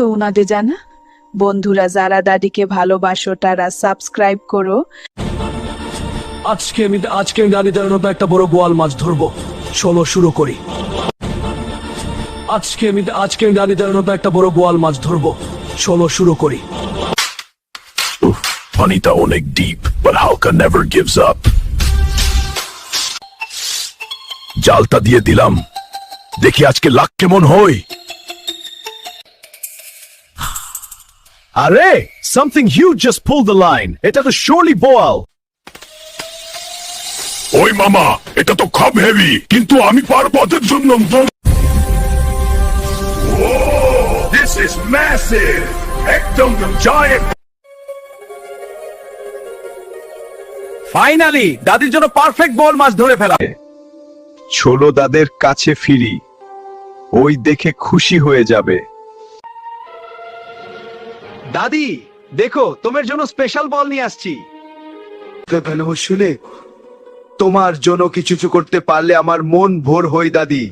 তো উনাদের জানা। বন্ধুরা যারা দাদিকে ভালোবাসো তারা সাবস্ক্রাইব করো। আজকে আমি দাদিদের মতো একটা বড় বোয়াল মাছ ধরবো, চলো শুরু করি। আজকে আমি দাদিদের মতো একটা বড় বোয়াল মাছ ধরবো, চলো শুরু করি। পানিটা অনেক ডিপ, but হালকা never gives up. জালটা দিয়ে দিলাম, দেখি আজকে লাক কেমন হয়। আরে, something huge just pulled the line. এটা তো surely boal. ওই মামা, এটা তো খুব হেভি, কিন্তু আমি পারবো ওদের জন্য। This is massive. একদম giant. ফাইনালি দাদির জন্য পারফেক্ট বল মাছ ধরে ফেলা। ছোলো দাদের কাছে ফিরি, ওই দেখে খুশি হয়ে যাবে। দাদি দেখো, তোমার জন্য স্পেশাল বল নিয়ে আসছি। শুনে তোমার জন্য কিছু করতে পারলে আমার মন ভোর হই দাদি।